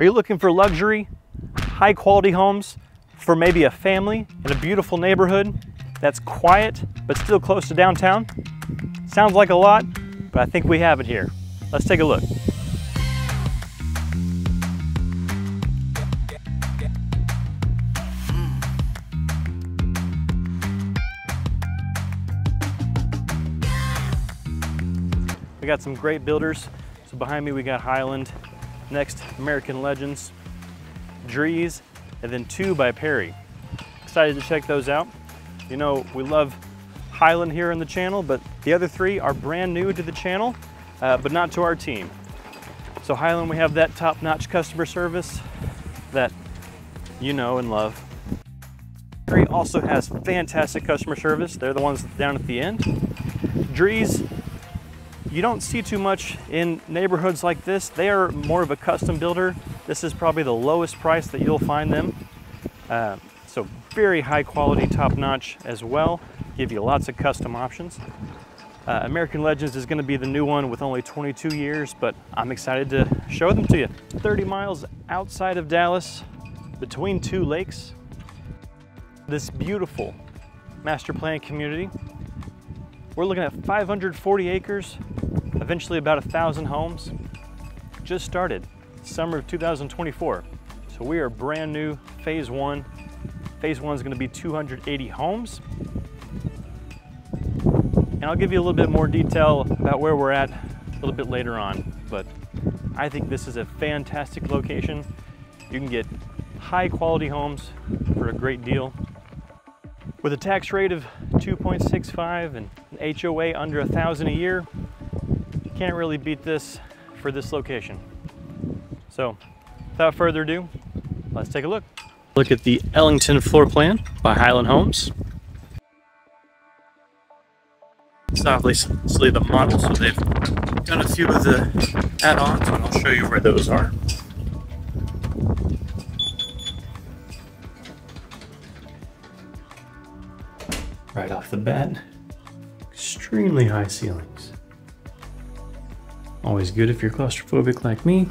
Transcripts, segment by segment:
Are you looking for luxury, high quality homes for maybe a family in a beautiful neighborhood that's quiet but still close to downtown? Sounds like a lot, but I think we have it here. Let's take a look. We got some great builders. So behind me we got Highland, next American Legends, Drees, and then 2 by Perry. Excited to check those out. You know, we love Highland here on the channel, but the other 3 are brand new to the channel, but not to our team. So Highland, we have that top-notch customer service that you know and love. Perry also has fantastic customer service. They're the ones down at the end. Drees, you don't see too much in neighborhoods like this. They are more of a custom builder. This is probably the lowest price that you'll find them. So very high quality, top notch as well. Give you lots of custom options. American Legends is gonna be the new one with only 22 years, but I'm excited to show them to you. 30 miles outside of Dallas, between 2 lakes. This beautiful master plan community. We're looking at 540 acres, eventually about 1,000 homes. Just started, summer of 2024. So we are brand new, phase 1. Phase 1 is going to be 280 homes. And I'll give you a little bit more detail about where we're at a little bit later on. But I think this is a fantastic location. You can get high quality homes for a great deal. With a tax rate of 2.65 and an HOA under 1,000 a year, you can't really beat this for this location. So without further ado, let's take a look. Look at the Ellington floor plan by Highland Homes. It's obviously the model, so they've done a few of the add-ons, and I'll show you where those are. Right off the bat, extremely high ceilings. Always good if you're claustrophobic like me.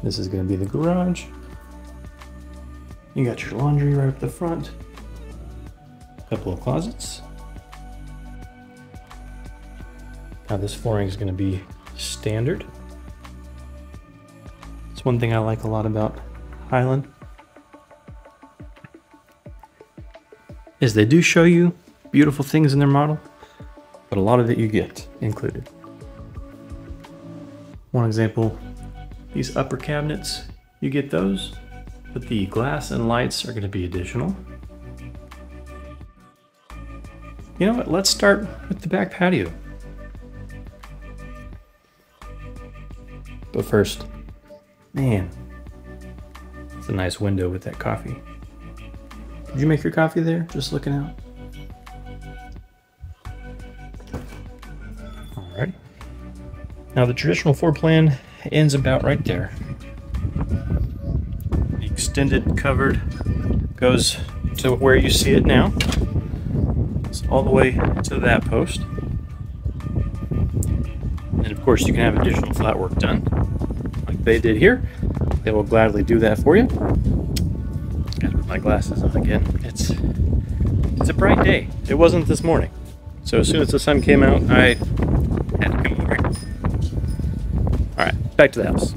This is going to be the garage. You got your laundry right up the front. A couple of closets. Now this flooring is going to be standard. It's one thing I like a lot about Highland, is they do show you beautiful things in their model, but a lot of it you get included. One example, these upper cabinets, you get those, but the glass and lights are going to be additional. You know what, let's start with the back patio. But first, man, it's a nice window with that coffee. Did you make your coffee there, just looking out? Alrighty. Now the traditional floor plan ends about right there. The extended covered goes to where you see it now. It's all the way to that post. And of course you can have additional flat work done, like they did here. They will gladly do that for you. Gotta put my glasses on again. It's a bright day. It wasn't this morning. So as soon as the sun came out, I had to come over here. All right, back to the house.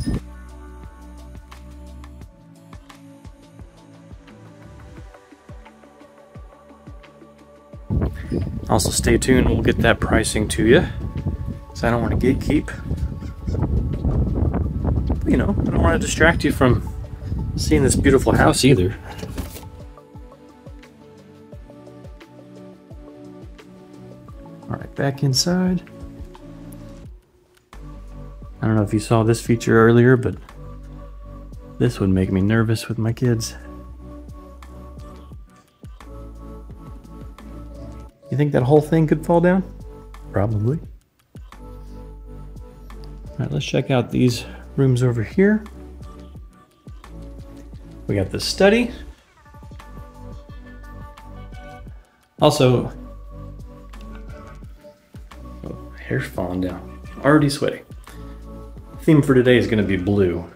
Also stay tuned, we'll get that pricing to you. So I don't want to gatekeep. But, you know, I don't want to distract you from seeing this beautiful house either. All right, back inside. I don't know if you saw this feature earlier, but this would make me nervous with my kids. You think that whole thing could fall down? Probably. All right, let's check out these rooms over here. We got the study. Also, oh, hair's falling down. Already sweating. Theme for today is going to be blue.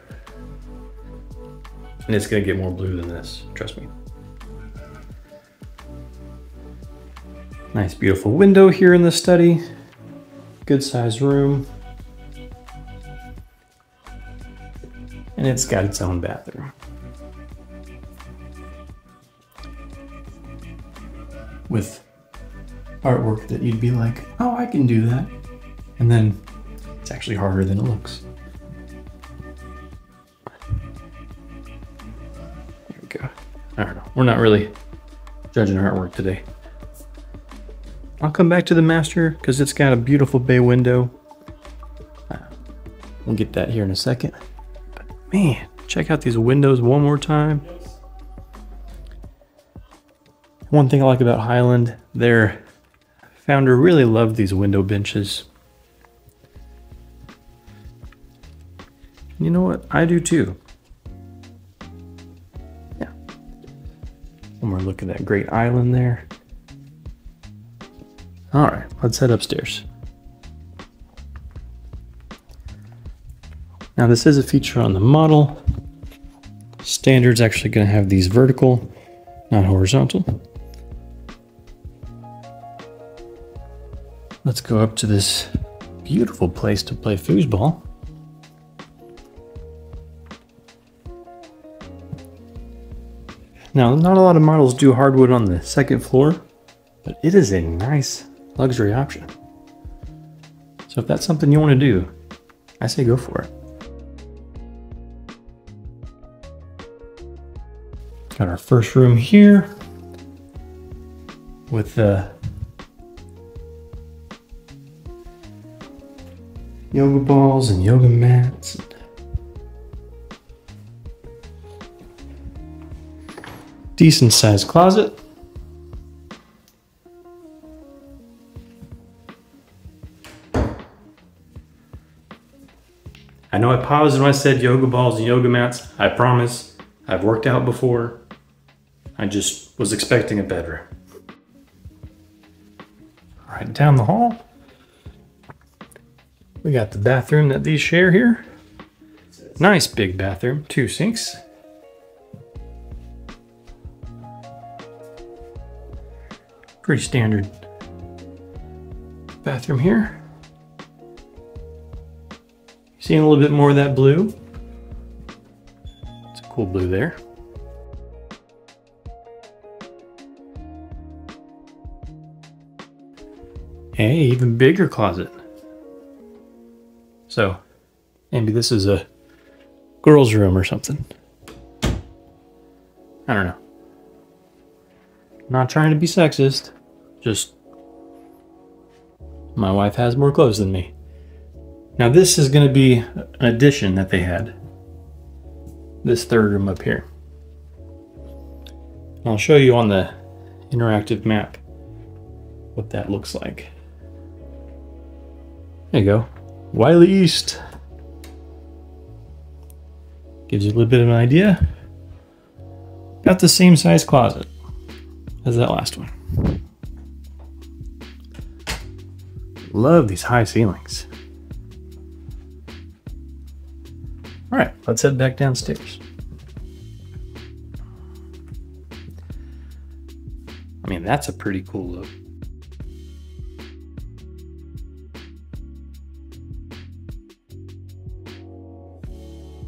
And it's gonna get more blue than this, trust me. Nice, beautiful window here in the study. Good sized room. And it's got its own bathroom. With artwork that you'd be like, oh, I can do that. And then it's actually harder than it looks. There we go. I don't know. We're not really judging artwork today. I'll come back to the master because it's got a beautiful bay window. We'll get that here in a second. But man, check out these windows one more time. One thing I like about Highland, their founder really loved these window benches. You know what? I do too. Yeah. One more look at that great island there. All right, let's head upstairs. Now this is a feature on the model. Standard's actually going to have these vertical, not horizontal. Let's go up to this beautiful place to play foosball. Now, not a lot of models do hardwood on the second floor, but it is a nice luxury option. So if that's something you want to do, I say go for it. Got our first room here with the yoga balls and yoga mats. Decent sized closet. I know I paused when I said yoga balls and yoga mats. I promise, I've worked out before. I just was expecting a bedroom. All right, down the hall, we got the bathroom that these share here. Nice big bathroom, 2 sinks. Pretty standard bathroom here. Seeing a little bit more of that blue. It's a cool blue there. Hey, even bigger closet. So, maybe this is a girl's room or something. I don't know. Not trying to be sexist, just my wife has more clothes than me. Now this is going to be an addition that they had. This third room up here. And I'll show you on the interactive map what that looks like. There you go. Wylie East. Gives you a little bit of an idea. Got the same size closet as that last one. Love these high ceilings. All right, let's head back downstairs. I mean, that's a pretty cool look.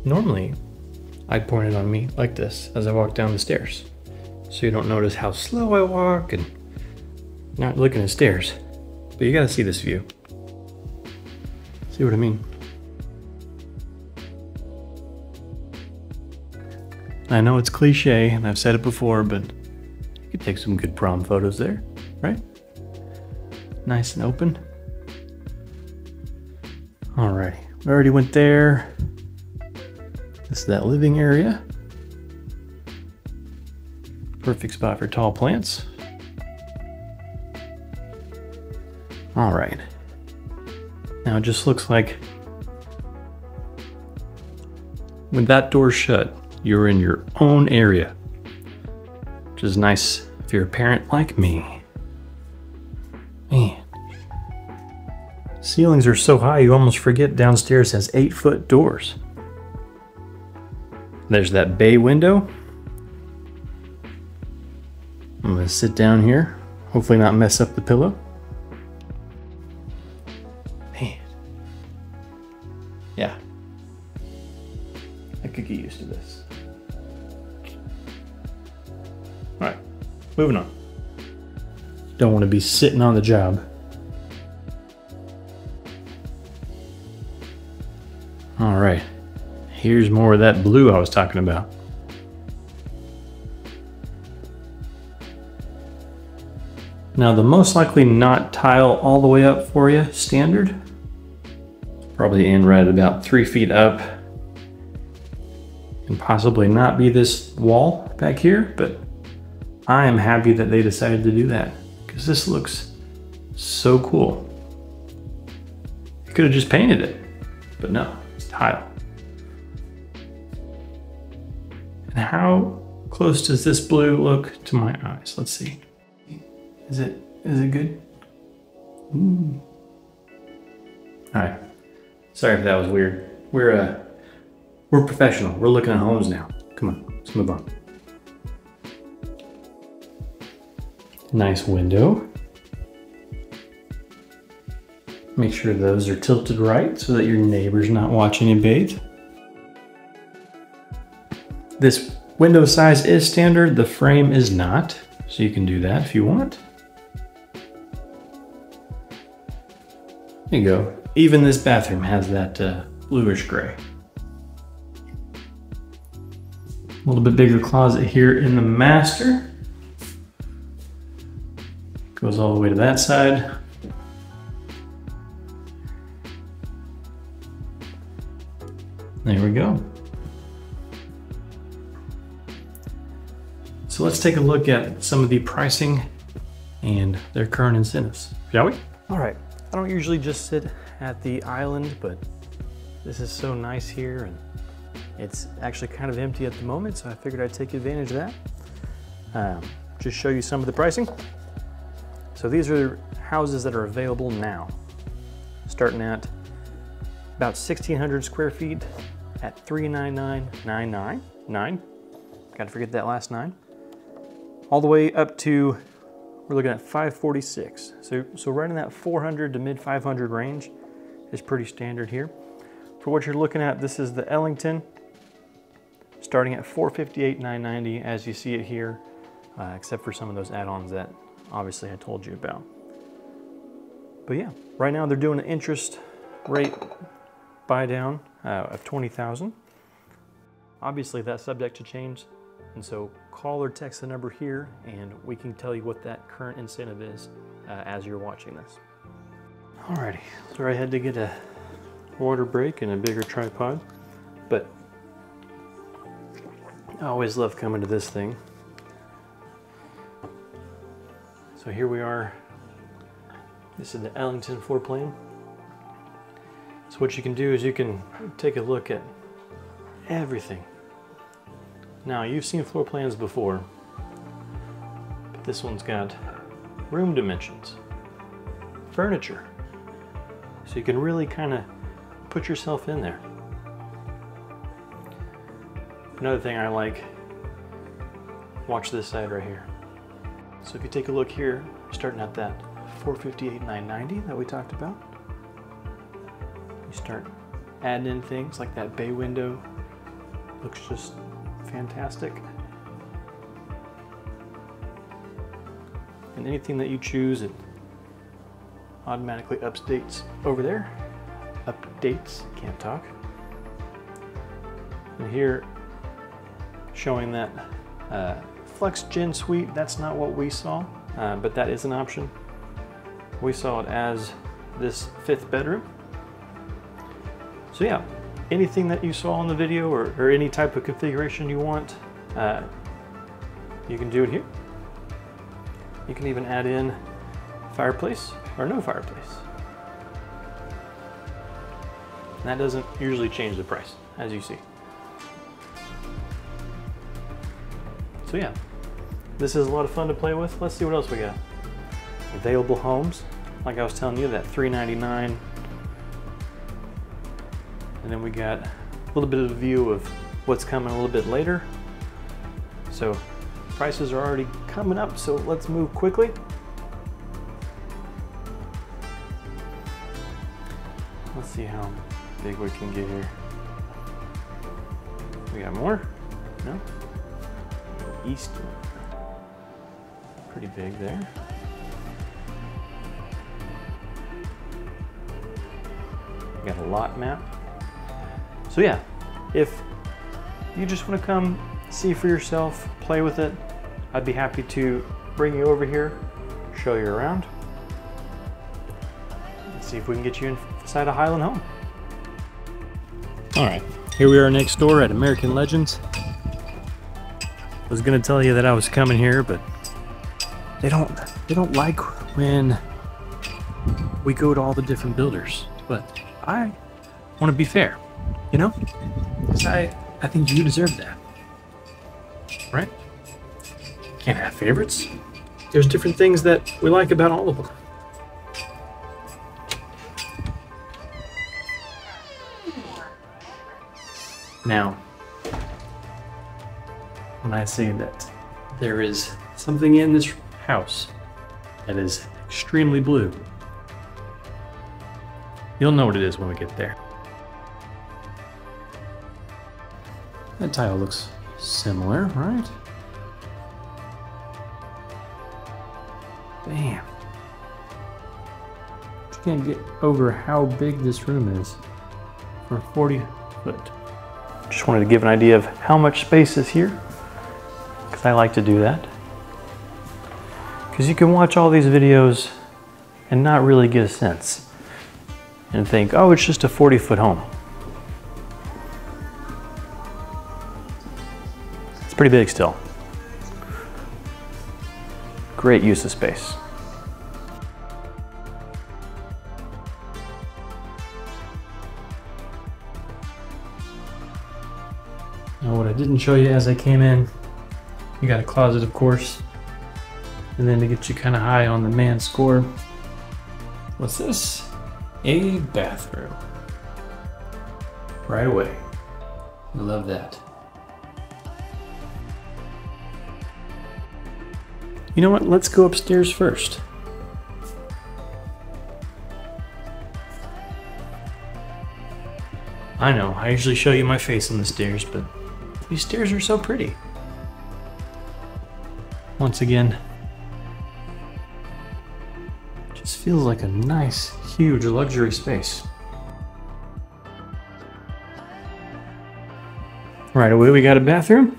Normally, I'd point it on me like this as I walk down the stairs, so you don't notice how slow I walk and not looking at stairs. But you gotta see this view. See what I mean? I know it's cliche, and I've said it before, but you could take some good prom photos there, right? Nice and open. Alrighty, we already went there. This is that living area. Perfect spot for tall plants. All right. Now it just looks like when that door's shut, you're in your own area, which is nice if you're a parent like me. Man, ceilings are so high you almost forget downstairs has 8-foot doors. There's that bay window. I'm gonna sit down here, hopefully not mess up the pillow. Man. Yeah. I could get used to this. All right, moving on. Don't want to be sitting on the job. All right, here's more of that blue I was talking about. Now the most likely not tile all the way up for you, standard. Probably in right at about 3 feet up. And possibly not be this wall back here, but I am happy that they decided to do that because this looks so cool. You could have just painted it, but no, it's tile. And how close does this blue look to my eyes? Let's see. Is it good? Ooh. All right. Sorry if that was weird. We're professional. We're looking at homes now. Come on, let's move on. Nice window. Make sure those are tilted right so that your neighbor's not watching you bathe. This window size is standard. The frame is not, so you can do that if you want. There you go. Even this bathroom has that bluish gray. A little bit bigger closet here in the master. Goes all the way to that side. There we go. So let's take a look at some of the pricing and their current incentives, shall we? All right. I don't usually just sit at the island, but this is so nice here and it's actually kind of empty at the moment, so I figured I'd take advantage of that. Just show you some of the pricing. So these are houses that are available now, starting at about 1,600 square feet at $399,999. Gotta forget that last 9. All the way up to, we're looking at 546. So right in that 400 to mid 500 range is pretty standard here. For what you're looking at, this is the Ellington, starting at $458,990 as you see it here, except for some of those add-ons that obviously I told you about. But yeah, right now they're doing an interest rate buy down of $20,000. Obviously that's subject to change, and so call or text the number here and we can tell you what that current incentive is as you're watching this. Alrighty, so I had to get a water break and a bigger tripod, but I always love coming to this thing. So here we are. This is the Ellington floor plan. So what you can do is you can take a look at everything. Now you've seen floor plans before, but this one's got room dimensions, furniture. So you can really kind of put yourself in there. Another thing I like, watch this side right here. So if you take a look here, starting at that $458,990 that we talked about, you start adding in things like that bay window. Looks just fantastic. And anything that you choose, it automatically updates over there. Updates, can't talk. And here, showing that Flex Gen Suite, that's not what we saw, but that is an option. We saw it as this 5th bedroom. So yeah, anything that you saw in the video or any type of configuration you want, you can do it here. You can even add in fireplace or no fireplace. And that doesn't usually change the price, as you see. So yeah, this is a lot of fun to play with. Let's see what else we got. Available homes, like I was telling you, that $399. And then we got a little bit of a view of what's coming a little bit later. So prices are already coming up, so let's move quickly. Let's see how big we can get here. We got more? No? East. Pretty big there. We got a lot map. So yeah, if you just want to come see for yourself, play with it, I'd be happy to bring you over here, show you around, and see if we can get you inside a Highland home. All right, here we are next door at American Legends. I was gonna tell you that I was coming here, but they don't like when we go to all the different builders. But I want to be fair, you know, because I think you deserve that, right? Can't have favorites. There's different things that we like about all of them. Now, when I say that there is something in this house that is extremely blue, you'll know what it is when we get there. That tile looks similar, right? Bam. You can't get over how big this room is for 40 foot. Just wanted to give an idea of how much space is here, because I like to do that. Because you can watch all these videos and not really get a sense and think, oh, it's just a 40-foot home. It's pretty big still. Great use of space. Now what I didn't show you as I came in, you got a closet, of course, and then to get you kind of high on the man score, what's this? A bathroom. Right away. I love that. You know what? Let's go upstairs first. I know, I usually show you my face on the stairs, but these stairs are so pretty. Once again, just feels like a nice, huge luxury space. Right away, we got a bathroom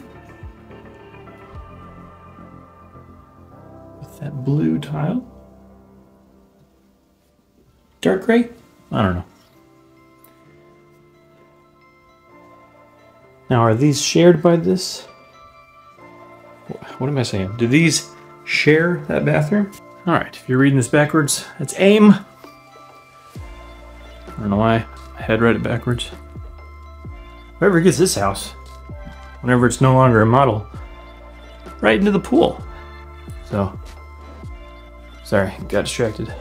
with that blue tile. Dark gray? I don't know. Now, are these shared by this? What am I saying? Do these share that bathroom? All right, if you're reading this backwards, it's AIM. I don't know why I had read it backwards. Whoever gets this house, whenever it's no longer a model, right into the pool. So, sorry, got distracted.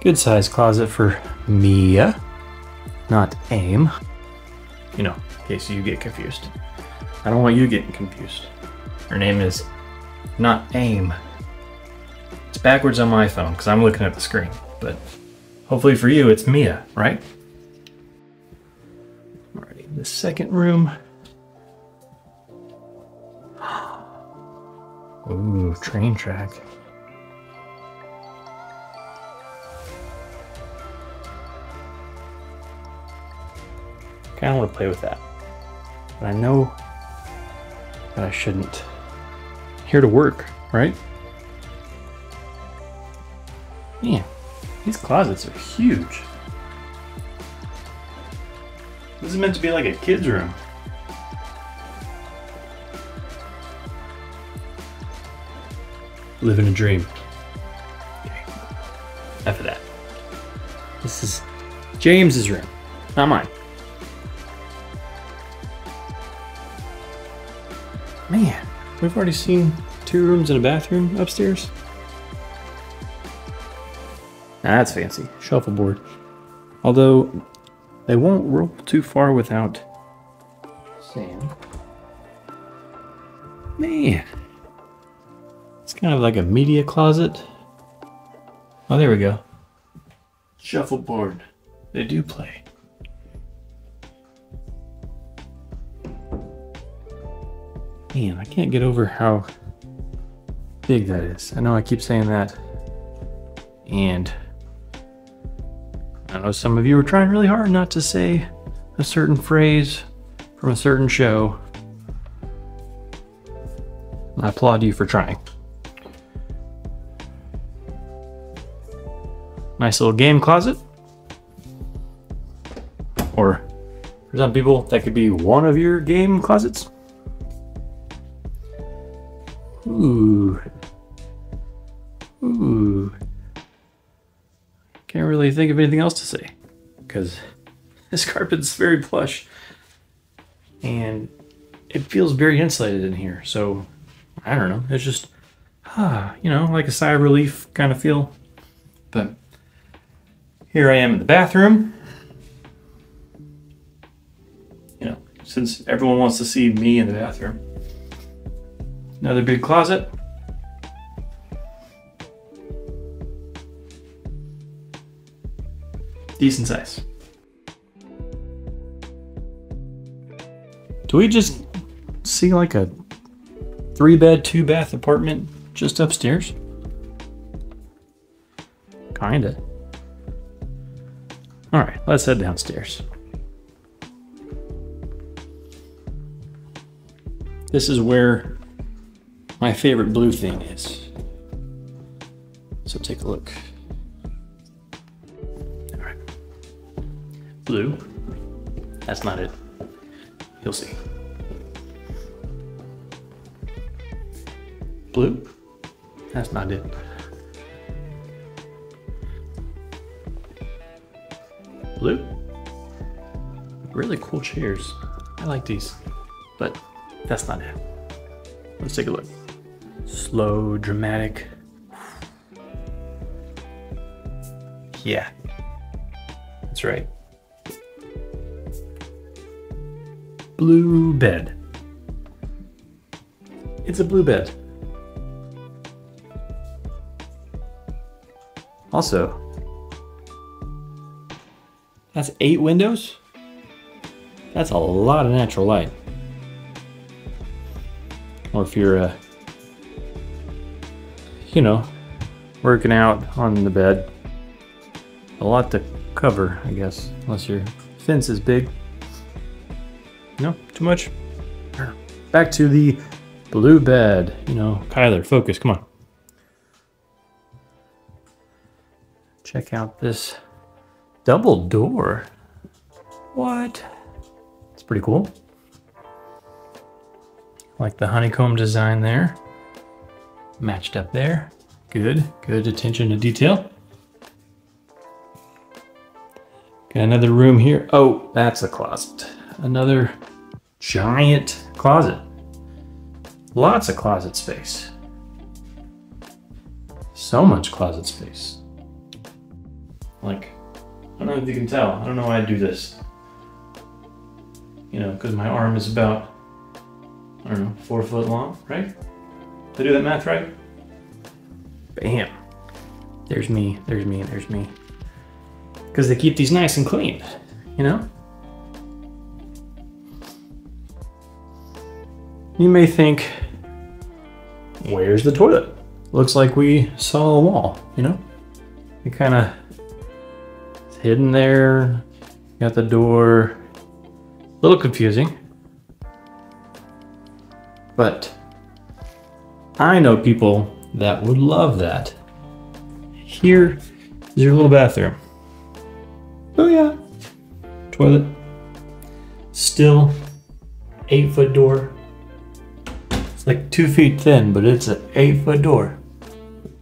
Good size closet for Mia, not AIM. You know, in case you get confused. I don't want you getting confused. Her name is not AIM. It's backwards on my phone because I'm looking at the screen, but hopefully for you it's Mia, right? Alrighty, the second room. Ooh, train track. Kind of want to play with that, but I know that I shouldn't. I'm here to work, right? Man, these closets are huge. This is meant to be like a kid's room. Living a dream. Okay. Enough of that. This is James's room, not mine. Man, we've already seen 2 rooms and a bathroom upstairs. Now that's fancy. Shuffleboard. Although they won't roll too far without saying. Man, it's kind of like a media closet. Oh, there we go. Shuffleboard. They do play. Man, I can't get over how big that is. I know I keep saying that. And I know some of you are trying really hard not to say a certain phrase from a certain show. I applaud you for trying. Nice little game closet. Or for some people, that could be one of your game closets. Ooh. Ooh. Can't really think of anything else to say because this carpet's very plush and it feels very insulated in here. So I don't know. It's just, you know, like a sigh of relief kind of feel. But here I am in the bathroom. You know, since everyone wants to see me in the bathroom. Another big closet. Decent size. Do we just see like a 3-bed, 2-bath apartment just upstairs? Kinda. All right, let's head downstairs. This is where my favorite blue thing is. So take a look. All right. Blue. That's not it. You'll see. Blue. That's not it. Blue. Really cool chairs. I like these, but that's not it. Let's take a look. Slow, dramatic. Yeah, that's right. Blue bed. It's a blue bed. Also, that's 8 windows. That's a lot of natural light. Or if you're, you know, working out on the bed, a lot to cover, I guess, unless your fence is big. No, too much. Back to the blue bed. You know, Kyler, focus, come on. Check out this double door. What? It's pretty cool. Like the honeycomb design there. Matched up there. Good, good attention to detail. Got another room here. Oh, that's a closet. Another giant closet. Lots of closet space. So much closet space. Like, I don't know if you can tell. I don't know why I do this. You know, because my arm is about, I don't know, 4 foot long, right? Did I do that math right? Bam. There's me, there's me, there's me. Because they keep these nice and clean, you know? You may think, where's the toilet? Looks like we saw a wall, you know? It kind of is hidden there. Got the door. A little confusing. But I know people that would love that. Here is your little bathroom. Oh yeah. Toilet. Still 8-foot door. It's like 2 feet thin, but it's an 8-foot door.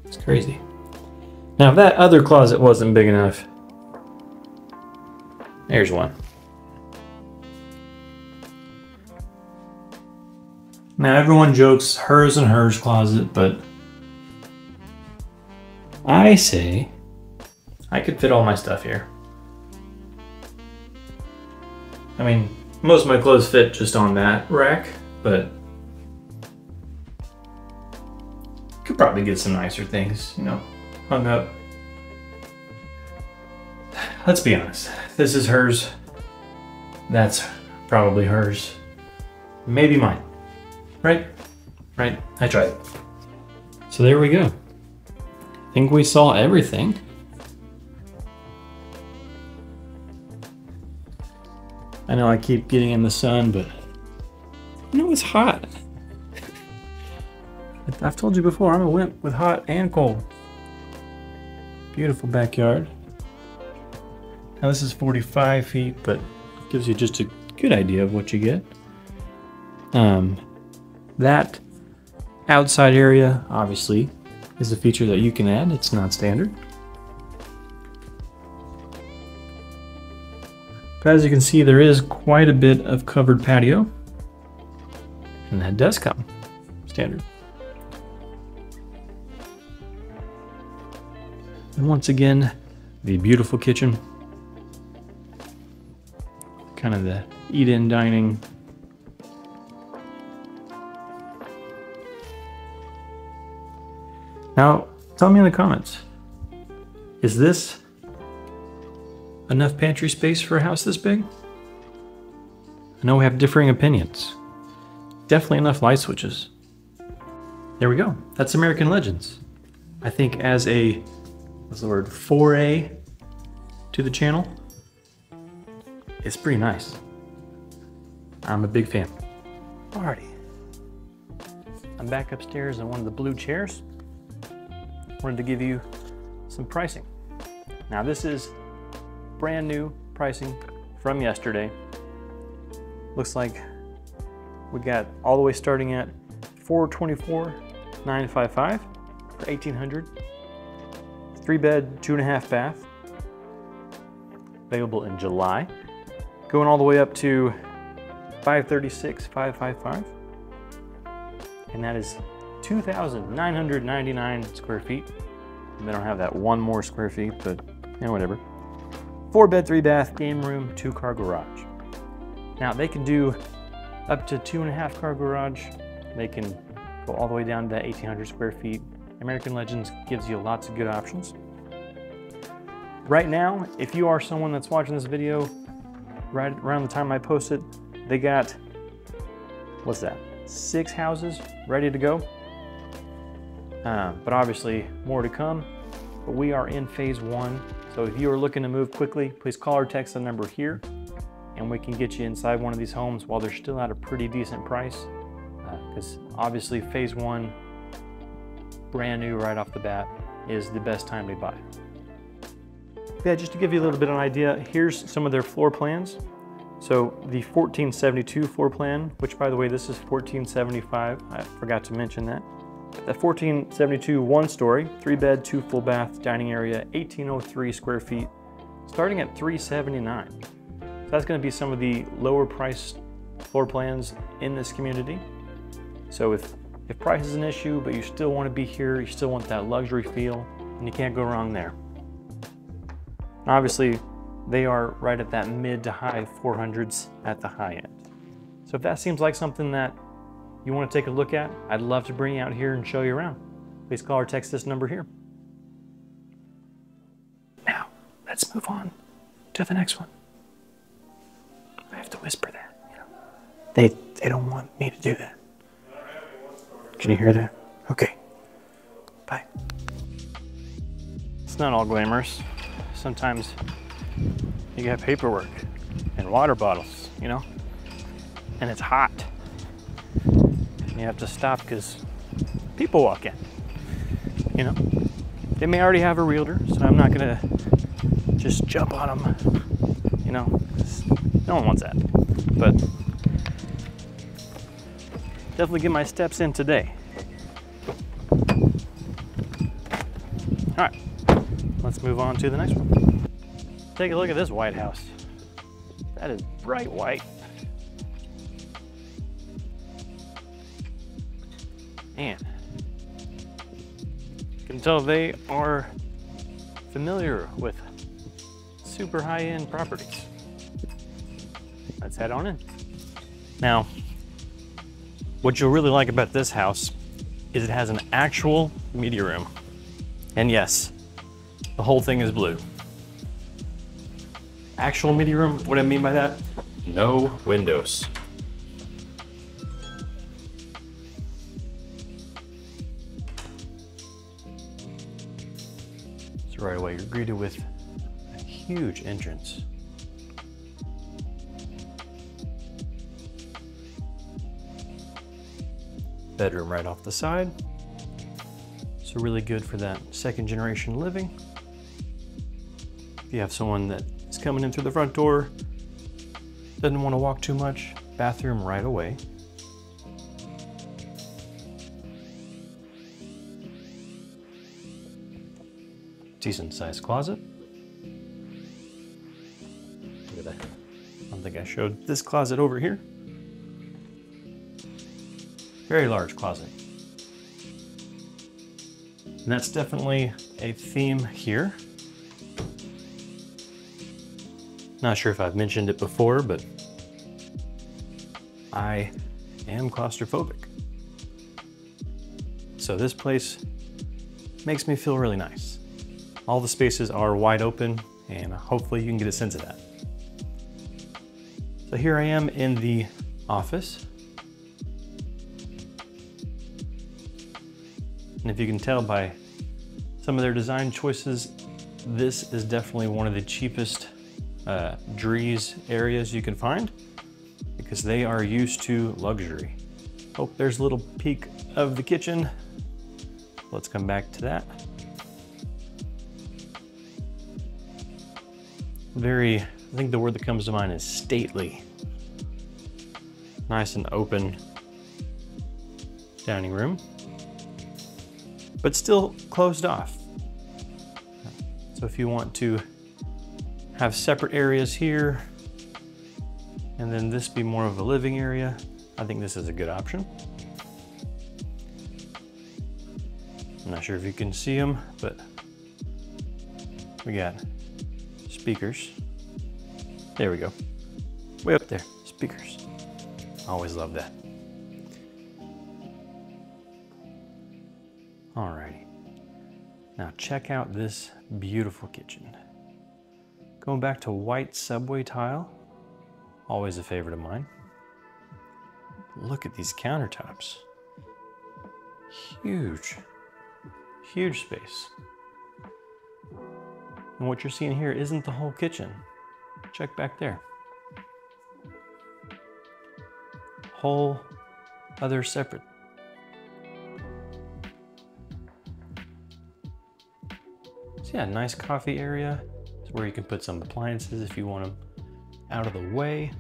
It's crazy. Now if that other closet wasn't big enough, there's one. Now everyone jokes hers and hers closet, but I say I could fit all my stuff here. I mean, Most of my clothes fit just on that rack, but could probably get some nicer things, you know, hung up. Let's be honest, this is hers. That's probably hers. Maybe mine, right? Right, I tried. So there we go. I think we saw everything. I know I keep getting in the sun, but you know it's hot. I've told you before, I'm a wimp with hot and cold. Beautiful backyard. Now this is 45 feet, but gives you just a good idea of what you get. That outside area, obviously, is a feature that you can add. It's not standard. But as you can see, there is quite a bit of covered patio, and that does come standard. And once again, the beautiful kitchen, kind of the eat-in dining. Now, tell me in the comments, is this enough pantry space for a house this big? I know we have differing opinions. Definitely enough light switches. There we go. That's American Legends. I think as a, what's the word, foray to the channel, it's pretty nice. I'm a big fan. Alrighty. I'm back upstairs on one of the blue chairs. Wanted to give you some pricing. Now this is brand new pricing from yesterday. Looks like we got all the way starting at $424,955 for 1,800. 3-bed, 2.5 bath. Available in July. Going all the way up to $536,555. And that is 2,999 square feet. And they don't have that one more square feet, but whatever. 4-bed, 3-bath, game room, 2-car garage. Now they can do up to 2.5-car garage. They can go all the way down to 1,800 square feet. American Legends gives you lots of good options. Right now, if you are someone that's watching this video right around the time I post it, they got, what's that, 6 houses ready to go. But obviously more to come. But we are in phase 1. So if you are looking to move quickly, please call or text the number here and we can get you inside one of these homes while they're still at a pretty decent price. Because obviously phase 1, brand new right off the bat, is the best time to buy. Yeah, just to give you a little bit of an idea, here's some of their floor plans. So the 1472 floor plan, which by the way, this is 1475. I forgot to mention that. The 1472 1-story, 3-bed, 2 full bath, dining area, 1,803 square feet, starting at $379. So that's going to be some of the lower priced floor plans in this community. So if price is an issue, but you still want to be here, you still want that luxury feel, and you can't go wrong there. Obviously, they are right at that mid to high 400s at the high end. So if that seems like something that you want to take a look at, I'd love to bring you out here and show you around. Please call or text this number here. Now, let's move on to the next one. I have to whisper that, you know. They don't want me to do that. Can you hear that? Okay. Bye. It's not all glamorous. Sometimes you got paperwork and water bottles, you know, and it's hot. And you have to stop because people walk in, you know. They may already have a realtor, so I'm not gonna just jump on them, you know, 'cause no one wants that. But definitely get my steps in today. All right, let's move on to the next one. Take a look at this white house. That is bright white. Man, you can tell they are familiar with super high-end properties. let's head on in. Now, what you'll really like about this house is it has an actual media room. And yes, the whole thing is blue. Actual media room, what I mean by that? No windows. So right away, you're greeted with a huge entrance. Bedroom right off the side. So really good for that second generation living. If you have someone that is coming in through the front door, doesn't want to walk too much, bathroom right away. Decent sized closet. Look at that. I don't think I showed this closet over here. Very large closet. And that's definitely a theme here. Not sure if I've mentioned it before, but I am claustrophobic. So this place makes me feel really nice. All the spaces are wide open, and hopefully you can get a sense of that. So here I am in the office. And if you can tell by some of their design choices, this is definitely one of the cheapest Drees areas you can find, because they are used to luxury. Oh, there's a little peek of the kitchen. Let's come back to that. I think the word that comes to mind is stately. Nice and open dining room, but still closed off. So if you want to have separate areas here, and then this be more of a living area, I think this is a good option. I'm not sure if you can see them, but we got speakers. There we go. Way up there, speakers. Always love that. Alrighty. Now check out this beautiful kitchen. Going back to white subway tile, always a favorite of mine. Look at these countertops. Huge, huge space. And what you're seeing here isn't the whole kitchen. Check back there. Whole other separate. So yeah, nice coffee area. It's where you can put some appliances if you want them out of the way.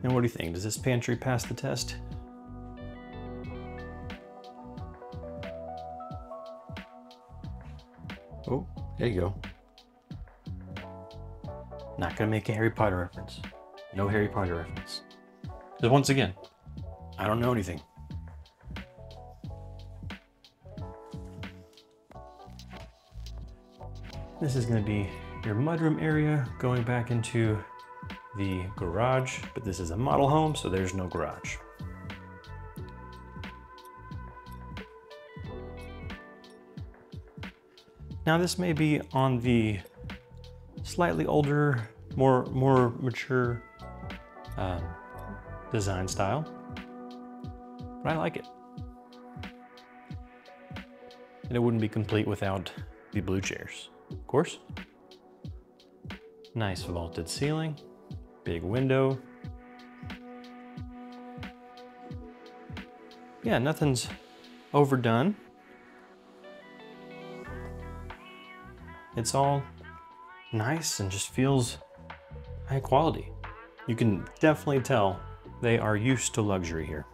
And what do you think? Does this pantry pass the test? Oh, there you go. Not gonna make a Harry Potter reference. No Harry Potter reference. Because once again, I don't know anything. This is gonna be your mudroom area going back into the garage, but this is a model home, so there's no garage. Now this may be on the slightly older, more mature design style, but I like it. And it wouldn't be complete without the blue chairs, of course. Nice vaulted ceiling, big window. Yeah, nothing's overdone. It's all nice and just feels high quality. You can definitely tell they are used to luxury here.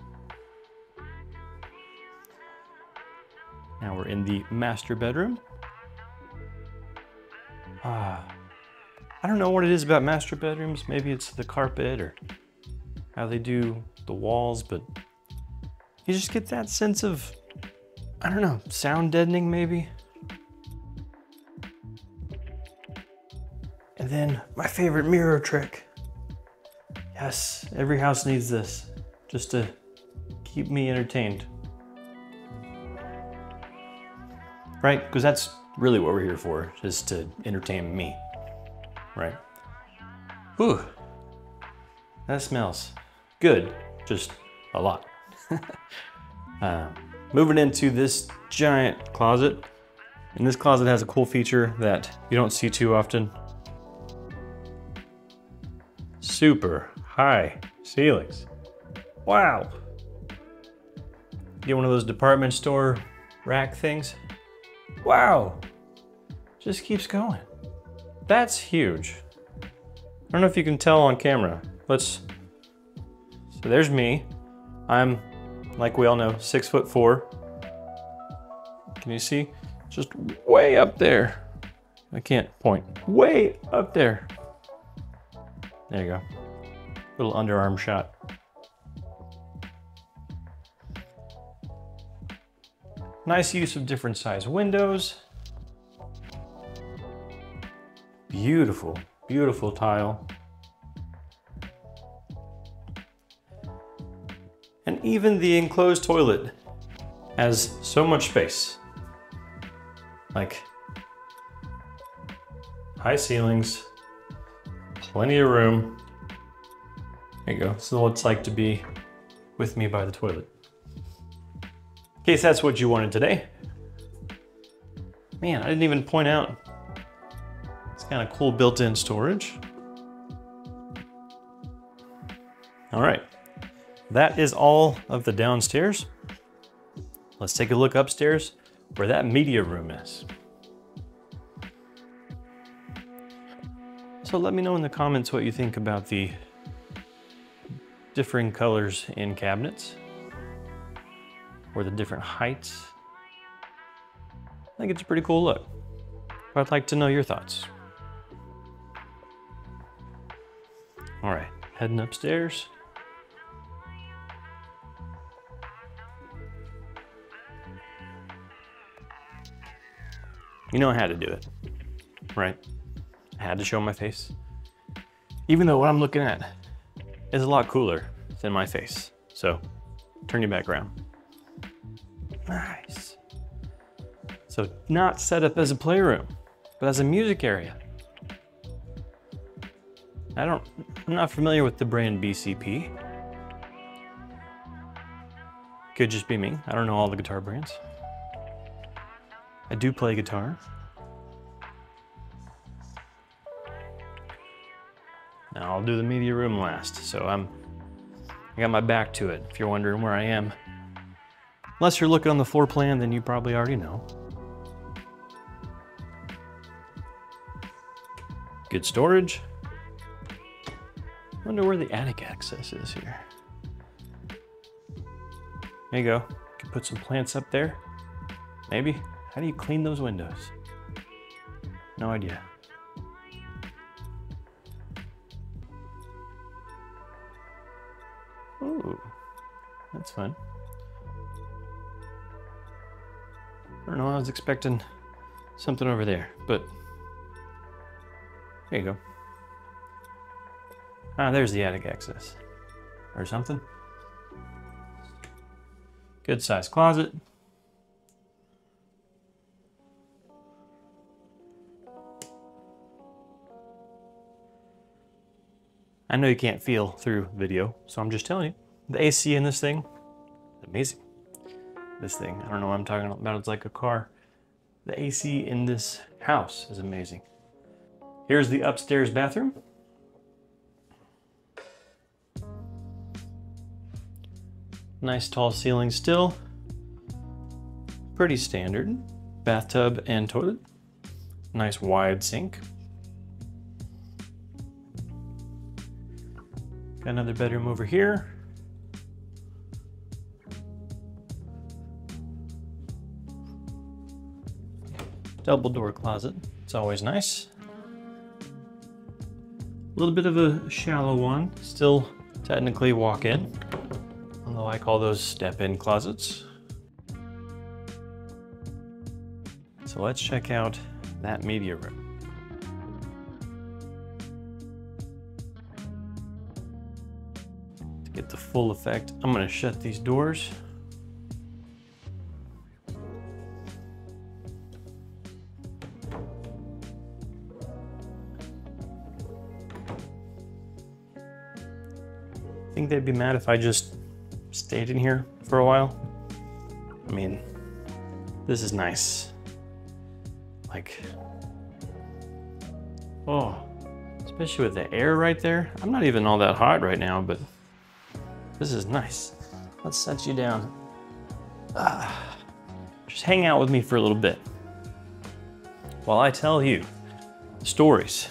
Now we're in the master bedroom. I don't know what it is about master bedrooms. Maybe it's the carpet or how they do the walls, but you just get that sense of I don't know, sound deadening maybe? And then my favorite mirror trick. Yes, every house needs this just to keep me entertained. Right? Because that's really what we're here for, is to entertain me, right? Whew, that smells good, just a lot. Moving into this giant closet, and this closet has a cool feature that you don't see too often. Super high ceilings. Wow. Get one of those department store rack things. Wow, just keeps going. That's huge. I don't know if you can tell on camera. So there's me. I'm, like we all know, 6'4". Can you see? Just way up there. I can't point. Way up there. There you go. Little underarm shot. Nice use of different size windows. Beautiful, beautiful tile. And even the enclosed toilet has so much space. Like, high ceilings, plenty of room. There you go. This is what it's like to be with me by the toilet. In case that's what you wanted today. Man, I didn't even point out. It's kind of cool built-in storage. All right, that is all of the downstairs. Let's take a look upstairs where that media room is. So let me know in the comments what you think about the differing colors in cabinets, or the different heights. I think it's a pretty cool look. But I'd like to know your thoughts. All right, heading upstairs. You know I had to do it, right? I had to show my face. Even though what I'm looking at is a lot cooler than my face. So, turn you back around. Nice. So not set up as a playroom, but as a music area. I'm not familiar with the brand BCP. Could just be me. I don't know all the guitar brands. I do play guitar. Now I'll do the media room last, so I got my back to it, if you're wondering where I am. Unless you're looking on the floor plan, then you probably already know. Good storage. Wonder where the attic access is here. There you go. Could put some plants up there. Maybe. How do you clean those windows? No idea. Ooh, that's fun. I don't know, I was expecting something over there, but there you go. Ah, there's the attic access. Or something. Good sized closet. I know you can't feel through video, so I'm just telling you. The AC in this thing, amazing. This thing, I don't know what I'm talking about, it's like a car. The AC in this house is amazing. Here's the upstairs bathroom. Nice tall ceiling still. Pretty standard. Bathtub and toilet. Nice wide sink. Got another bedroom over here. Double door closet. It's always nice. A little bit of a shallow one. Still technically walk-in. Although I call those step-in closets. So let's check out that media room. To get the full effect, I'm gonna shut these doors. Think they'd be mad if I just stayed in here for a while? I mean, this is nice. Like, oh, especially with the air right there. I'm not even all that hot right now, but this is nice. Let's set you down. Just hang out with me for a little bit while I tell you stories.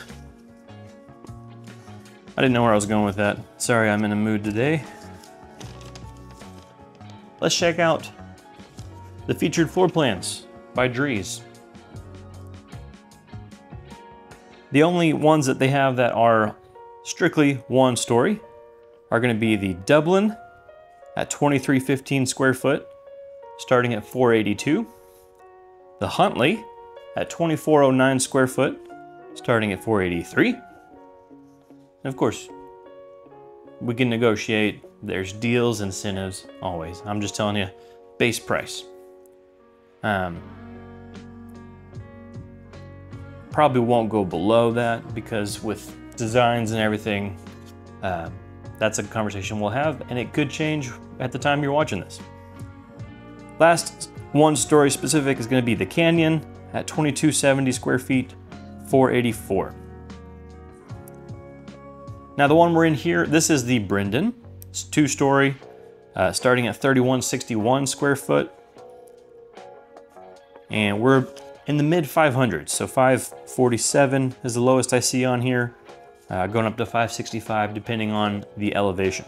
I didn't know where I was going with that. Sorry, I'm in a mood today. Let's check out the featured floor plans by Dries. The only ones that they have that are strictly one story are gonna be the Dublin at 2315 square foot, starting at 482. The Huntley at 2409 square foot, starting at 483. And of course, we can negotiate. There's deals, incentives, always. I'm just telling you, base price. Probably won't go below that because with designs and everything, that's a conversation we'll have, and it could change at the time you're watching this. Last one story specific is going to be the Canyon at 2270 square feet, 484. Now the one we're in here, this is the Brendan. It's 2-story, starting at 3161 square foot. And we're in the mid 500s, so 547 is the lowest I see on here, going up to 565 depending on the elevation.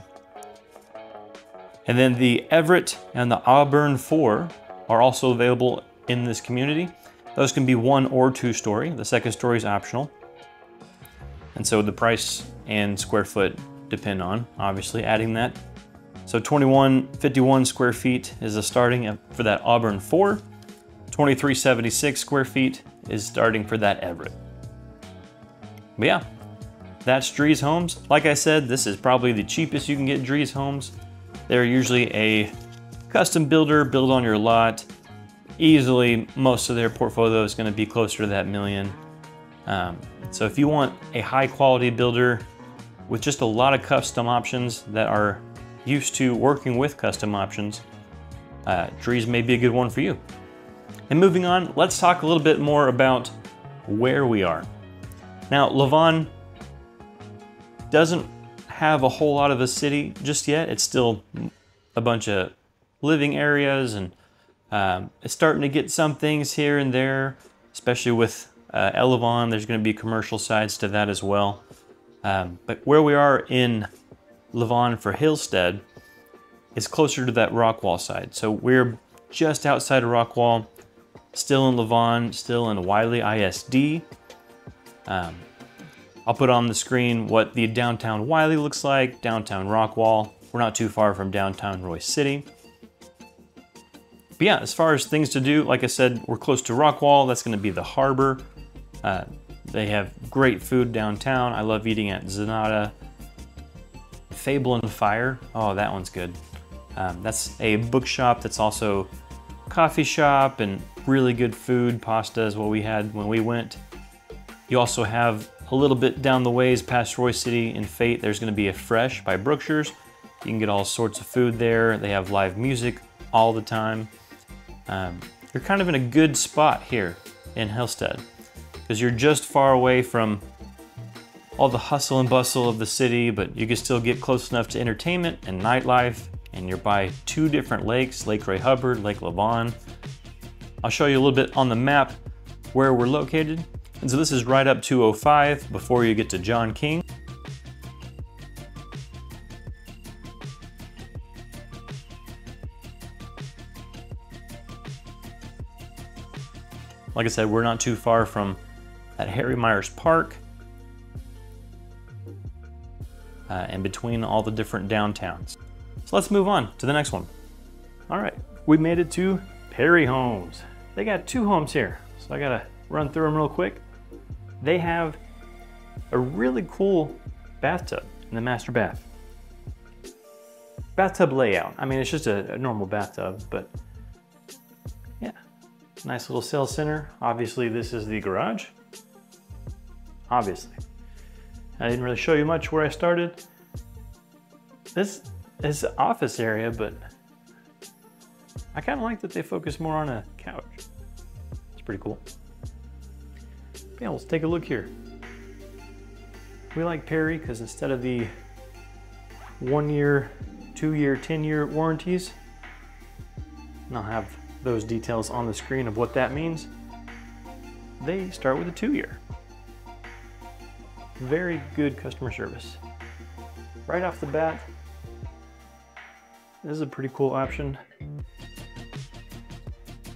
And then the Everett and the Auburn 4 are also available in this community. Those can be 1 or 2-story. The second story is optional. And so the price and square foot depend on, obviously, adding that. So 2151 square feet is a starting for that Auburn 4. 2376 square feet is starting for that Everett. But yeah, that's Dries Homes. Like I said, this is probably the cheapest you can get Dries Homes. They're usually a custom builder, build on your lot. Easily, most of their portfolio is gonna be closer to that $1 million. So if you want a high quality builder with just a lot of custom options that are used to working with custom options, Dries may be a good one for you. And moving on, let's talk a little bit more about where we are. Now, Lavon doesn't have a whole lot of a city just yet. It's still a bunch of living areas, and it's starting to get some things here and there, especially with Lavon. There's going to be commercial sides to that as well. But where we are in Lavon for Hillstead is closer to that Rockwall side. So we're just outside of Rockwall, still in Lavon, still in Wylie ISD. I'll put on the screen what the downtown Wylie looks like, downtown Rockwall. We're not too far from downtown Royce City. But yeah, as far as things to do, like I said, we're close to Rockwall. That's gonna be the harbor. They have great food downtown. I love eating at Zanata. Fable and Fire, oh, that one's good. That's a bookshop that's also a coffee shop and really good food. Pasta is what we had when we went. You also have a little bit down the ways past Royce City in Fate, there's gonna be a Fresh by Brookshire's. You can get all sorts of food there. They have live music all the time. You're kind of in a good spot here in Hillstead because you're just far away from all the hustle and bustle of the city, but you can still get close enough to entertainment and nightlife, and you're by 2 different lakes, Lake Ray Hubbard, Lake Lavon. I'll show you a little bit on the map where we're located. And so this is right up 205 before you get to John King. Like I said, we're not too far from that Harry Myers Park and between all the different downtowns. So let's move on to the next one. All right, we made it to Perry Homes. They got 2 homes here. So I gotta run through them real quick. They have a really cool bathtub in the master bath. Bathtub layout. I mean, it's just a normal bathtub, but yeah. Nice little sales center. Obviously, this is the garage. Obviously. I didn't really show you much where I started. This is the office area, but I kind of like that they focus more on a couch. It's pretty cool. Yeah, let's take a look here. We like Perry because instead of the 1 year, 2 year, 10-year warranties, and I'll have those details on the screen of what that means, they start with a 2-year. Very good customer service. Right off the bat, this is a pretty cool option.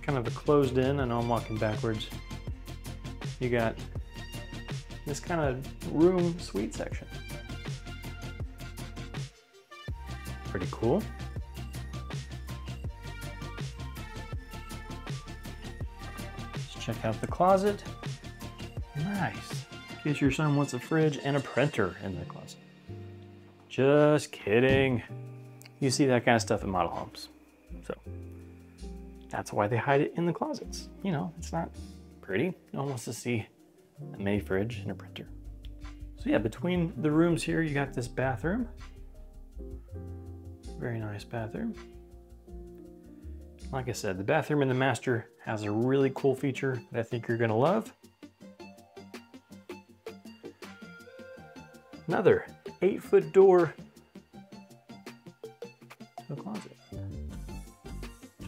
Kind of a closed in. I know I'm walking backwards. You got this kind of room suite section. Pretty cool. Let's check out the closet. Nice. In case your son wants a fridge and a printer in the closet. Just kidding. You see that kind of stuff in model homes. So that's why they hide it in the closets. You know, it's not pretty. No one wants to see a mini fridge and a printer. So yeah, between the rooms here, you got this bathroom. Very nice bathroom. Like I said, the bathroom in the master has a really cool feature that I think you're gonna love. Another 8-foot door to a closet.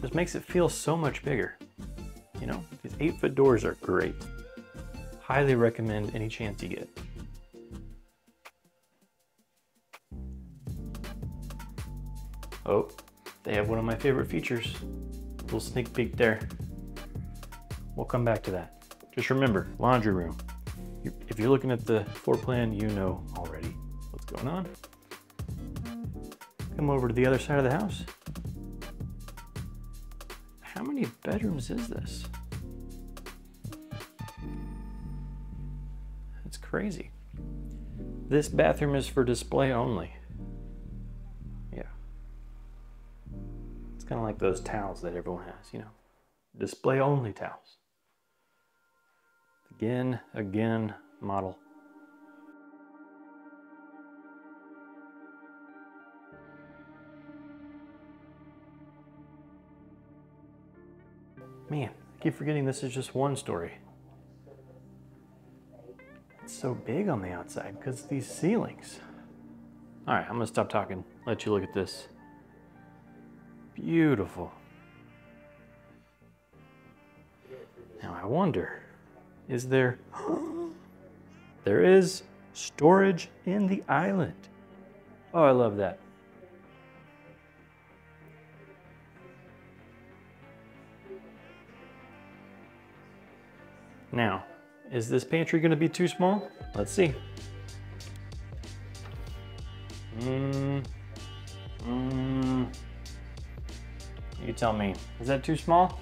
Just makes it feel so much bigger. You know, these 8-foot doors are great. Highly recommend any chance you get. Oh, they have one of my favorite features. A little sneak peek there. We'll come back to that. Just remember, laundry room. If you're looking at the floor plan, you know already what's going on. Come over to the other side of the house. How many bedrooms is this? That's crazy. This bathroom is for display only. Yeah. It's kind of like those towels that everyone has, you know. Display only towels. Again, model. Man, I keep forgetting this is just one story. It's so big on the outside because of these ceilings. All right, I'm gonna stop talking, let you look at this. Beautiful. Now I wonder, is there, there is storage in the island. Oh, I love that. Now, is this pantry gonna be too small? Let's see. You tell me, is that too small?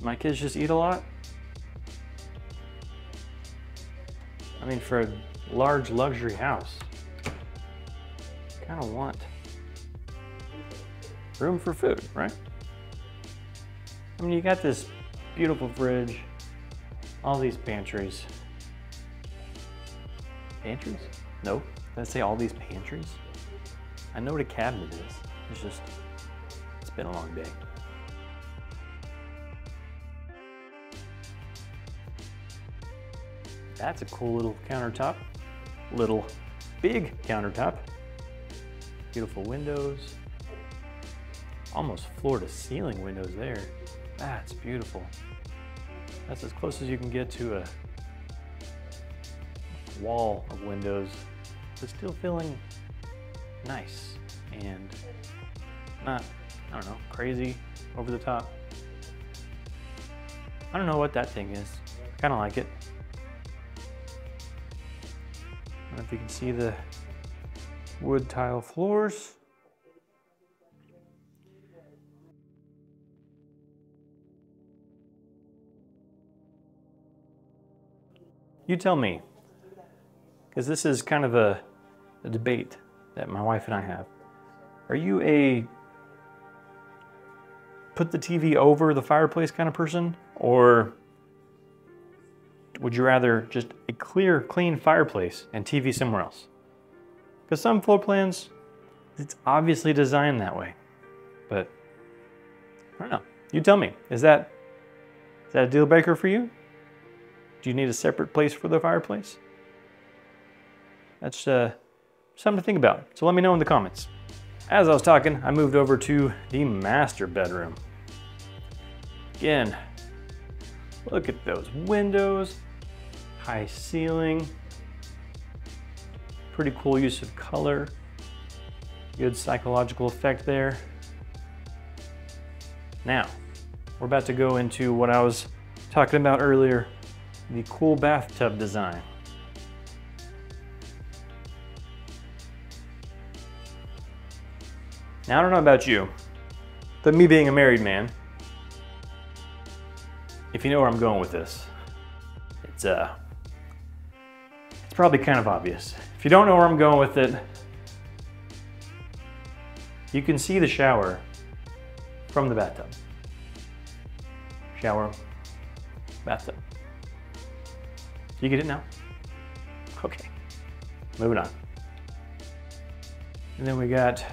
My kids just eat a lot? I mean, for a large luxury house, kind of want room for food, right? I mean, you got this beautiful fridge, all these pantries. Pantries? No, did I say all these pantries? I know what a cabinet is. It's just, it's been a long day. That's a cool little countertop. Little big countertop. Beautiful windows. Almost floor to ceiling windows there. That's beautiful. That's as close as you can get to a wall of windows, but still feeling nice and not, I don't know, crazy, over the top. I don't know what that thing is. I kind of like it. I don't know if you can see the wood tile floors. You tell me, because this is kind of a debate that my wife and I have. Are you a put the TV over the fireplace kind of person, or would you rather just a clear, clean fireplace and TV somewhere else? Because some floor plans, it's obviously designed that way, but I don't know. You tell me, is that a deal breaker for you? Do you need a separate place for the fireplace? That's something to think about. So let me know in the comments. As I was talking, I moved over to the master bedroom. Again, look at those windows, high ceiling, pretty cool use of color, good psychological effect there. Now, we're about to go into what I was talking about earlier, the cool bathtub design. Now, I don't know about you, but me being a married man, if you know where I'm going with this, it's probably kind of obvious. If you don't know where I'm going with it, you can see the shower from the bathtub. Shower, bathtub. Do you get it now? Okay, moving on. And then we got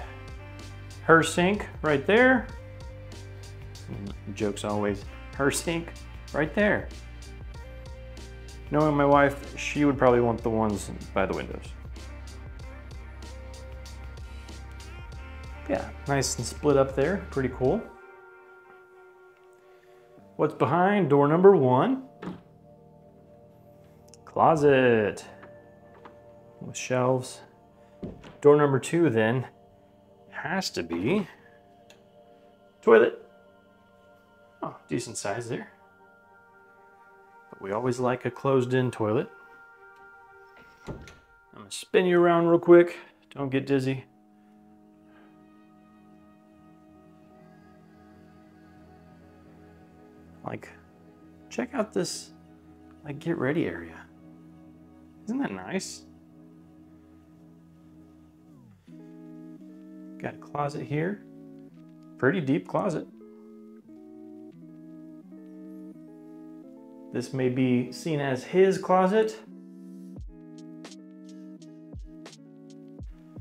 her sink right there. Joke's always her sink right there. Knowing my wife, she would probably want the ones by the windows. Yeah, nice and split up there, pretty cool. What's behind door number 1? Closet with shelves. Door number 2 then has to be toilet. Oh, decent size there. But we always like a closed-in toilet. I'm gonna spin you around real quick. Don't get dizzy. Like, check out this, like, get ready area. Isn't that nice? Got a closet here. Pretty deep closet. This may be seen as his closet.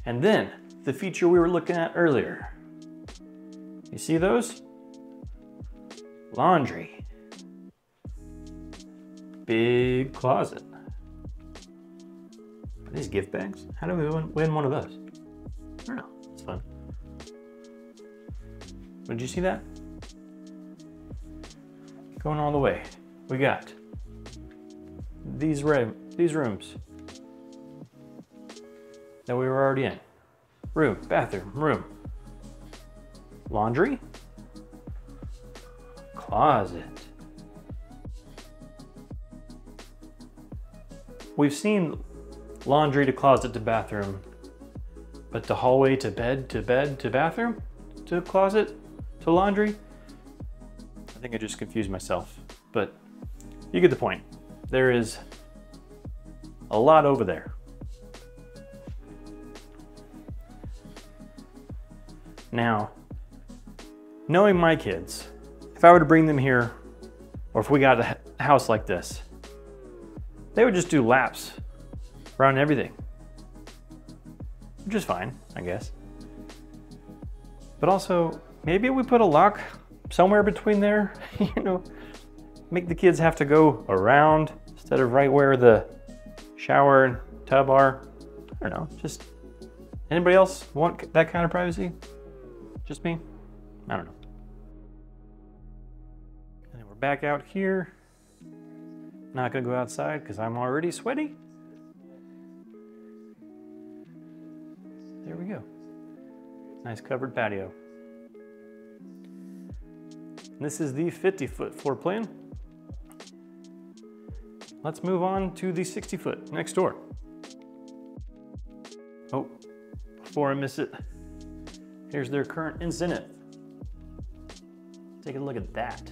And then, the feature we were looking at earlier. You see those? Laundry. Big closet. Are these gift bags? How do we win one of those? I don't know, it's fun. Did you see that? Going all the way. We got these rooms that we were already in. Room, bathroom, room. Laundry. Closet. We've seen laundry to closet to bathroom, but the hallway to bed to bathroom to closet to laundry, I think I just confused myself, but you get the point. There is a lot over there. Now, knowing my kids, if I were to bring them here, or if we got a house like this, they would just do laps around everything. Which is fine, I guess. But also, maybe we put a lock somewhere between there, you know, make the kids have to go around instead of right where the shower and tub are. I don't know, just, anybody else want that kind of privacy? Just me? I don't know. And then we're back out here. Not gonna go outside because I'm already sweaty. There we go. Nice covered patio. And this is the 50-foot floor plan. Let's move on to the 60-foot next door. Oh, before I miss it, here's their current incentive. Take a look at that.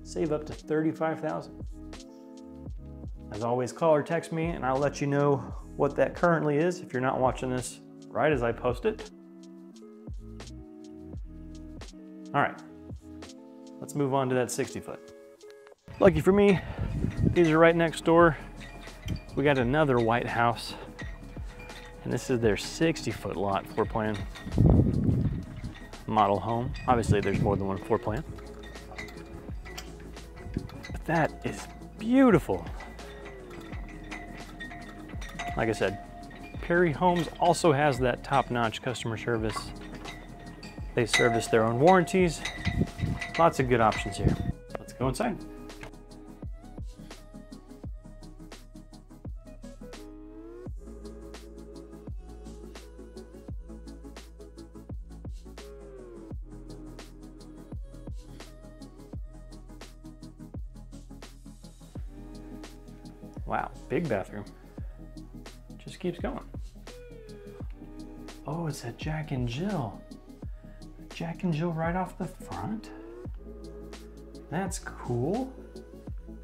Save up to $35,000. As always, call or text me and I'll let you know what that currently is if you're not watching this right as I post it. All right, let's move on to that 60 foot. Lucky for me, these are right next door. We got another white house, and this is their 60 foot lot floor plan model home. Obviously there's more than one floor plan, but that is beautiful. Like I said, Perry Homes also has that top-notch customer service. They service their own warranties. Lots of good options here. Let's go inside. Wow, big bathroom. Just keeps going. Oh, it's a Jack and Jill. Jack and Jill right off the front. That's cool.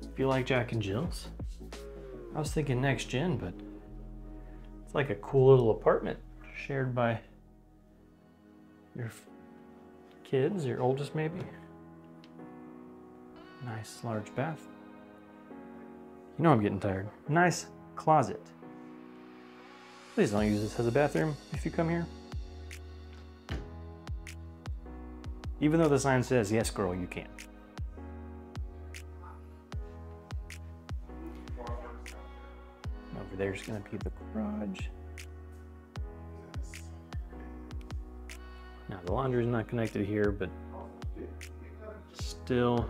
If you like Jack and Jill's. I was thinking next gen, but it's like a cool little apartment shared by your kids, your oldest maybe. Nice large bath. You know I'm getting tired. Nice closet. Please don't use this as a bathroom if you come here. Even though the sign says, yes, girl, you can. Over there's gonna be the garage. Now the laundry is not connected here, but still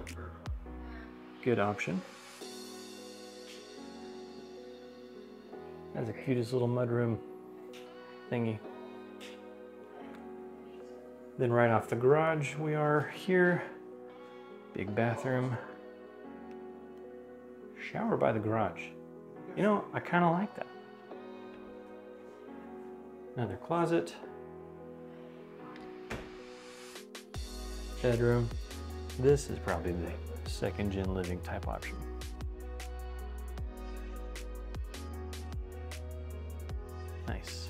good option. That's the cutest little mudroom thingy. Then right off the garage, we are here. Big bathroom. Shower by the garage. You know, I kind of like that. Another closet. Bedroom. This is probably the second gen living type option. Nice.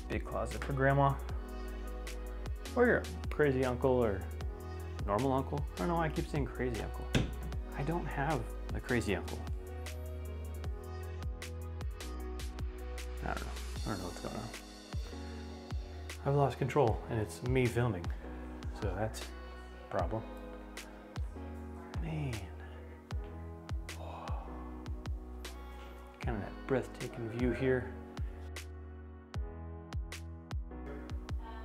Big closet for grandma. Or your crazy uncle or normal uncle. I don't know why I keep saying crazy uncle. I don't have a crazy uncle. I don't know what's going on. I've lost control and it's me filming. So that's a problem. Man. Oh. Kind of that breathtaking view here.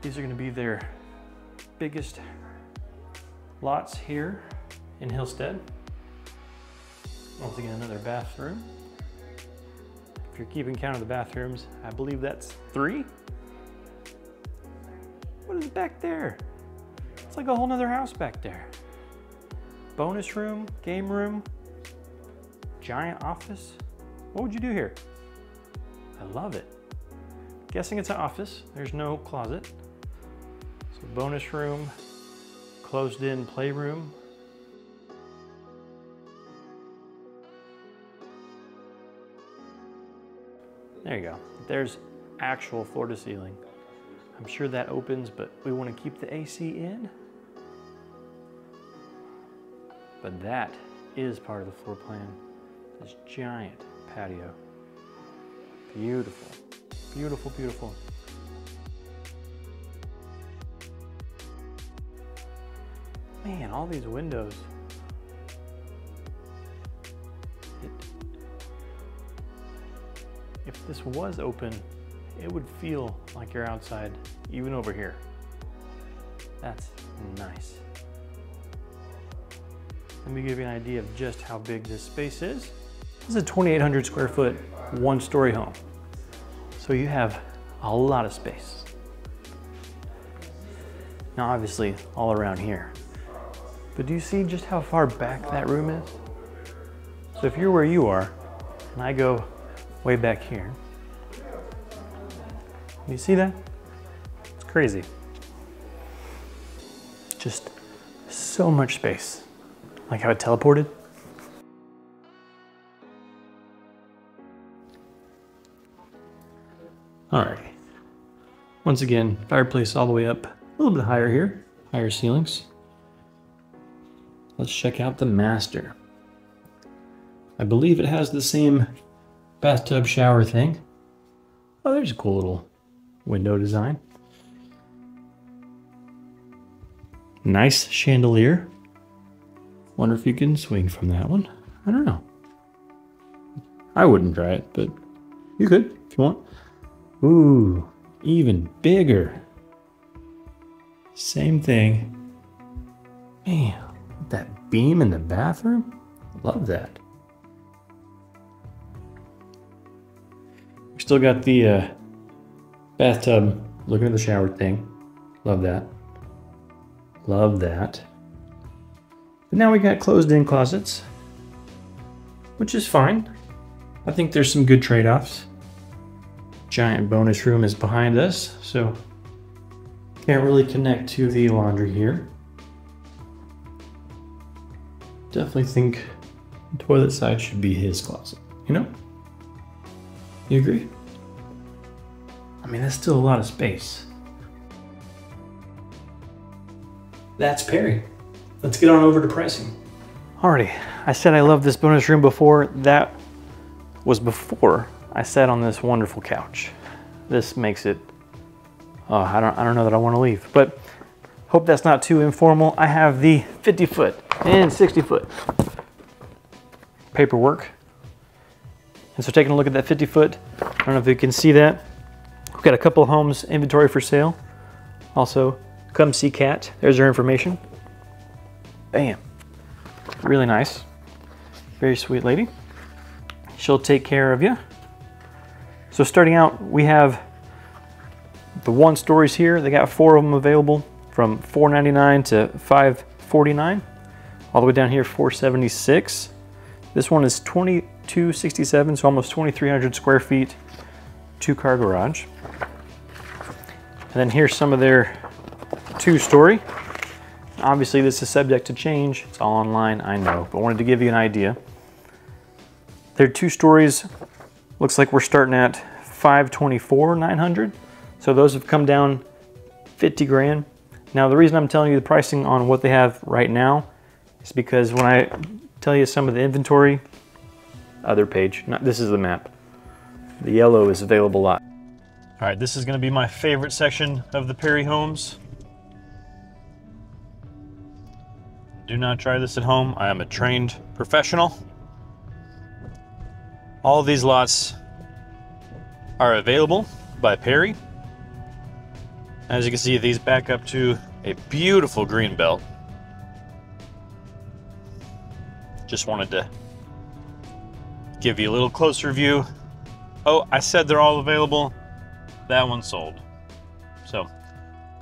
These are gonna be their biggest lots here in Hillstead. Once again, another bathroom. If you're keeping count of the bathrooms, I believe that's 3. What is back there? It's like a whole nother house back there. Bonus room, game room, giant office. What would you do here? I love it. Guessing it's an office. There's no closet. So bonus room, closed in playroom. There you go. There's actual floor to ceiling. I'm sure that opens, but we want to keep the AC in. But that is part of the floor plan. This giant patio. Beautiful, beautiful, beautiful. Man, all these windows. If this was open, it would feel like you're outside, even over here. That's nice. Let me give you an idea of just how big this space is. This is a 2,800 square foot, 1-story home. So you have a lot of space. Now obviously all around here. But do you see just how far back that room is? So if you're where you are, and I go way back here, you see that? It's crazy. Just so much space. Like how it teleported. Alrighty. Once again, fireplace all the way up, a little bit higher here, higher ceilings. Let's check out the master. I believe it has the same bathtub shower thing. Oh, there's a cool little window design. Nice chandelier. Wonder if you can swing from that one. I don't know. I wouldn't try it, but you could if you want. Ooh, even bigger. Same thing. Man, that beam in the bathroom? Love that. We still got the bathtub looking at the shower thing. Love that. Love that. But now we got closed-in closets, which is fine. I think there's some good trade-offs. Giant bonus room is behind us, so can't really connect to the laundry here. Definitely think the toilet side should be his closet, you know? You agree? I mean, that's still a lot of space. That's Perry. Let's get on over to pricing. Alrighty, I said I loved this bonus room before. That was before I sat on this wonderful couch. This makes it, I don't know that I want to leave, but hope that's not too informal. I have the 50-foot and 60-foot paperwork. And so taking a look at that 50-foot, I don't know if you can see that. We've got a couple of homes inventory for sale. Also, come see Kat. There's her information. Bam. Really nice. Very sweet lady. She'll take care of you. So starting out, we have the 1-stories here. They got 4 of them available from $499 to $549. All the way down here, $476. This one is $2267, so almost 2,300 square feet, 2-car garage. And then here's some of their 2-story. Obviously this is subject to change. It's all online, I know, but I wanted to give you an idea. Their 2 stories, looks like we're starting at $524,900. So those have come down 50 grand. Now the reason I'm telling you the pricing on what they have right now is because when I tell you some of the inventory, other page, this is the map. The yellow is available a lot. All right, this is gonna be my favorite section of the Perry homes. Do not try this at home. I am a trained professional. All of these lots are available by Perry. As you can see, these back up to a beautiful green belt. Just wanted to give you a little closer view. Oh, I said they're all available. That one's sold. So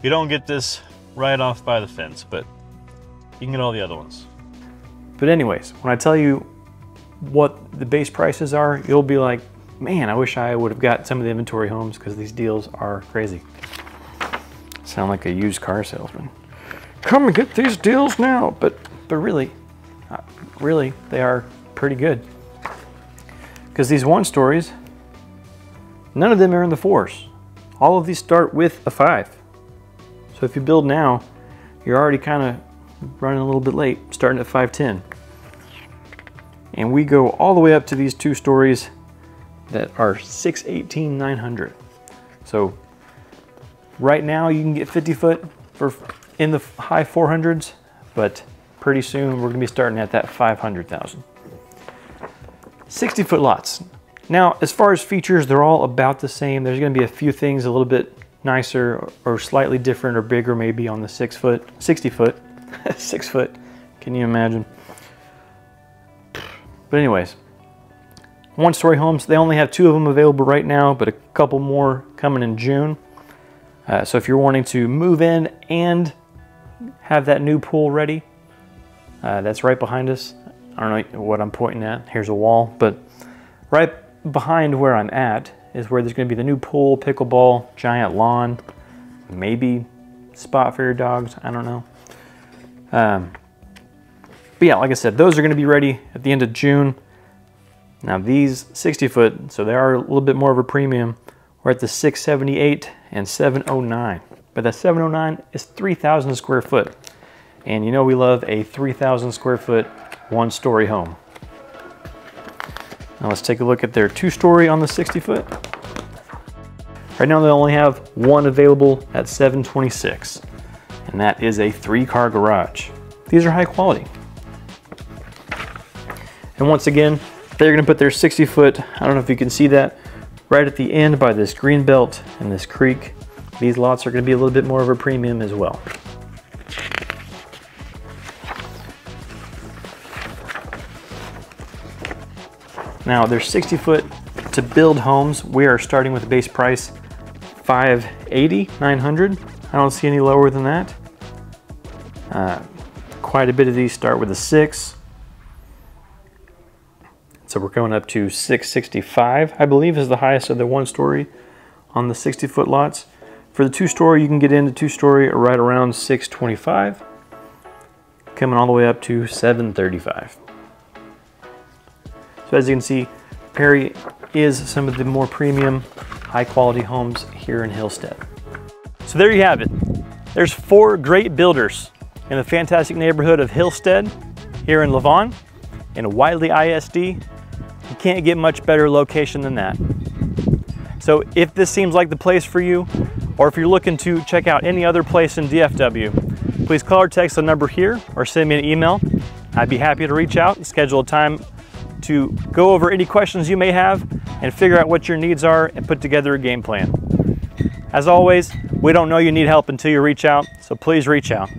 you don't get this right off by the fence, but you can get all the other ones. But anyways, when I tell you what the base prices are, you'll be like, man, I wish I would have got some of the inventory homes because these deals are crazy. Sound like a used car salesman. Come and get these deals now. But really, they are pretty good. Because these 1-stories, none of them are in the 4s. All of these start with a 5. So if you build now, you're already kind of running a little bit late, starting at 510. And we go all the way up to these 2 stories that are $618,900. So right now you can get 50-foot for in the high 400s, but pretty soon we're gonna be starting at that 500,000. 60-foot lots. Now, as far as features, they're all about the same. There's gonna be a few things a little bit nicer or slightly different or bigger maybe on the 60-foot. 6 foot, can you imagine? But anyways, 1-story homes, they only have 2 of them available right now, but a couple more coming in June. So if you're wanting to move in and have that new pool ready, that's right behind us. I don't know what I'm pointing at. Here's a wall, but right behind where I'm at is where there's gonna be the new pool, pickleball, giant lawn, maybe spot for your dogs, I don't know. But yeah, like I said, those are gonna be ready at the end of June. Now these 60-foot, so they are a little bit more of a premium, We're at the 678 and 709. But that 709 is 3,000 square foot. And you know we love a 3,000 square foot, one-story home. Now let's take a look at their two-story on the 60 foot. Right now they only have one available at 726. And that is a 3-car garage. These are high quality. And once again, they're gonna put their 60 foot, I don't know if you can see that, right at the end by this green belt and this creek. These lots are gonna be a little bit more of a premium as well. Now their 60 foot to build homes, we are starting with a base price 580, 900. I don't see any lower than that. Quite a bit of these start with a 6. So we're going up to 665, I believe, is the highest of the one-story on the 60-foot lots. For the two-story, you can get into two-story right around 625, coming all the way up to 735. So as you can see, Perry is some of the more premium, high-quality homes here in Hillstead. So there you have it. There's 4 great builders in the fantastic neighborhood of Hillstead here in Lavon, in Wylie ISD. You can't get much better location than that. So if this seems like the place for you, or if you're looking to check out any other place in DFW, please call or text the number here or send me an email. I'd be happy to reach out and schedule a time to go over any questions you may have and figure out what your needs are and put together a game plan. As always, we don't know you need help until you reach out, so please reach out.